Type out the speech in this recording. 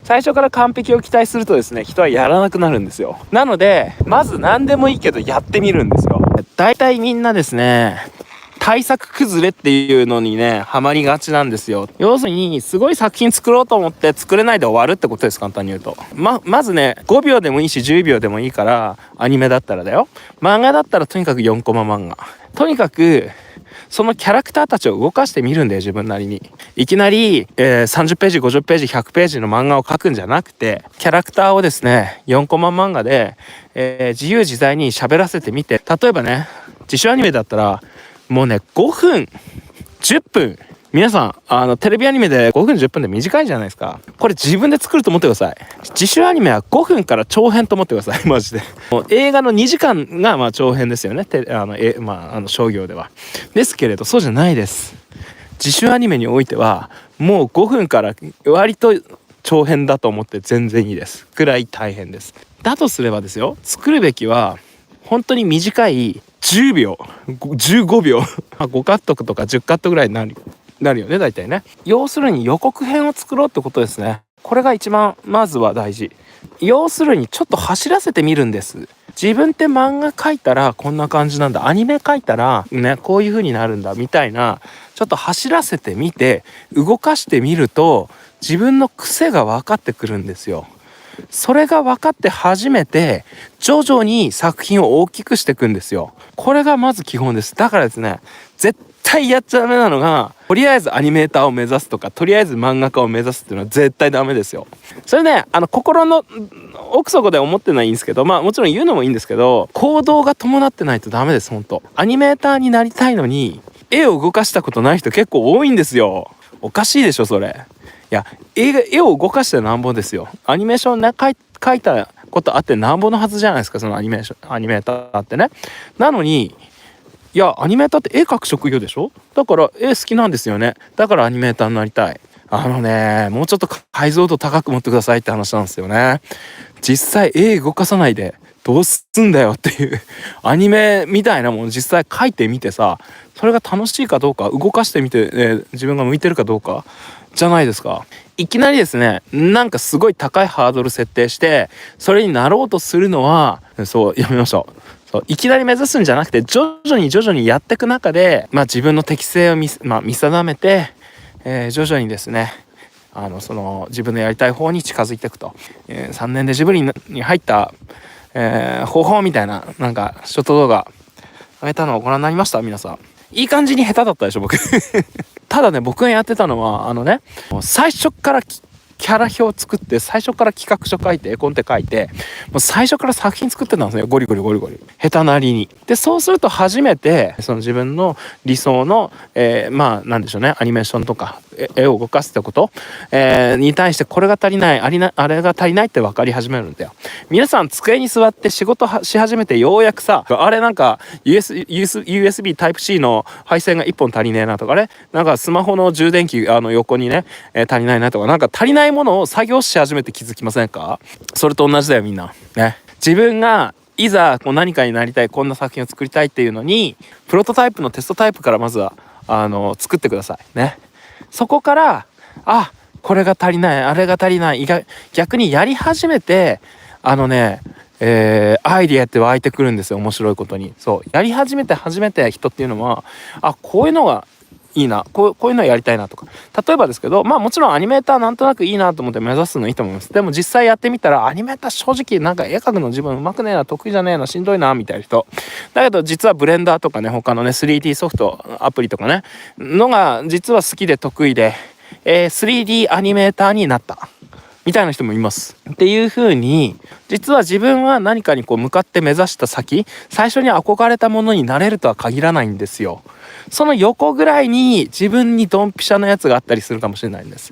最初から完璧を期待するとですね、人はやらなくなるんですよ。なのでまず何でもいいけどやってみるんですよ。だいたいみんなですね、対策崩れっていうのにねハマりがちなんですよ。要するにすごい作品作ろうと思って作れないで終わるってことです。簡単に言うとまずね、5秒でもいいし10秒でもいいから、アニメだったらだよ、漫画だったらとにかく4コマ漫画、とにかくそのキャラクターたちを動かしてみるんだよ、自分なりに。いきなり、30ページ50ページ100ページの漫画を描くんじゃなくて、キャラクターをですね4コマ漫画で、自由自在に喋らせてみて、例えばね自主アニメだったらもうね5分10分、皆さんテレビアニメで5分10分で短いじゃないですか。これ自分で作ると思ってください。自主アニメは5分から長編と思ってください。マジでもう映画の2時間がまあ長編ですよね、商業では。ですけれどそうじゃないです。自主アニメにおいてはもう5分から割と長編だと思って全然いいですくらい大変です。だとすればですよ、作るべきは本当に短い10秒15秒5カットとか10カットぐらいになるよね、大体ね。要するに予告編を作ろうってことですね。これが一番まずは大事。要するにちょっと走らせてみるんです。自分って漫画描いたらこんな感じなんだ、アニメ描いたらねこういう風になるんだみたいな、ちょっと走らせてみて動かしてみると自分の癖が分かってくるんですよ。それが分かって初めて徐々に作品を大きくしていくんですよ。これがまず基本です。だからですね、絶対やっちゃダメなのが、とりあえずアニメーターを目指すとかとりあえず漫画家を目指すっていうのは絶対ダメですよ。それね心の奥底で思ってないんですけど、もちろん言うのもいいんですけど、行動が伴ってないとダメです。本当アニメーターになりたいのに絵を動かしたことない人結構多いんですよ。おかしいでしょそれ。いや絵を動かしてなんぼですよ。アニメーションね描いたことあってなんぼのはずじゃないですか、そのアニメーターってね。なのにいやアニメーターって絵描く職業でしょ。だから絵好きなんですよね。だからアニメーターになりたい。もうちょっと解像度高く持ってくださいって話なんですよね。実際絵動かさないでどうすんだよっていうアニメみたいなもの実際描いてみてさ、それが楽しいかどうか動かしてみて、自分が向いてるかどうかじゃないですか。いきなりですねなんかすごい高いハードル設定してそれになろうとするのはそうやめましょう。そういきなり目指すんじゃなくて徐々にやっていく中で、自分の適性を見定めて、徐々にですねその自分のやりたい方に近づいていくと、3年でジブリに入った、方法みたいななんかショート動画上げたのをご覧になりました皆さん。いい感じに下手だったでしょ僕ただね僕がやってたのは最初からキャラ表を作って最初から企画書書いて絵コンテ書いてもう最初から作品作ってたんですよ、ゴリゴリ下手なりに。でそうすると初めてその自分の理想の、なんでしょうね、アニメーションとか絵を動かすってこと、に対してこれが足りないあれが足りないって分かり始めるんだよ。皆さん机に座って仕事し始めてようやくさ、あれなんか USB Type-C の配線が1本足りねえなとか、あれなんかスマホの充電器横にね、足りないなとか、なんか足りないものを作業し始めて気づきませんか？それと同じだよみんなね。自分がいざこう何かになりたい、こんな作品を作りたいっていうのにプロトタイプのテストタイプからまずは作ってくださいね。そこからこれが足りないあれが足りない、逆にやり始めてアイディアって湧いてくるんですよ、面白いことに。そうやり始めて初めて人っていうのはこういうのがいいな、こういうのやりたいなとか。例えばですけどもちろんアニメーターなんとなくいいなと思って目指すのいいと思います。でも実際やってみたらアニメーター正直なんか絵描くの自分うまくねえな、得意じゃねえな、しんどいなみたいな人だけど、実はブレンダーとかね他のね 3D ソフトアプリとかねのが実は好きで得意で、3D アニメーターになったみたいな人もいますっていう風に、実は自分は何かにこう向かって目指した先、最初に憧れたものになれるとは限らないんですよ。その横ぐらいに自分にドンピシャなやつがあったりするかもしれないんです。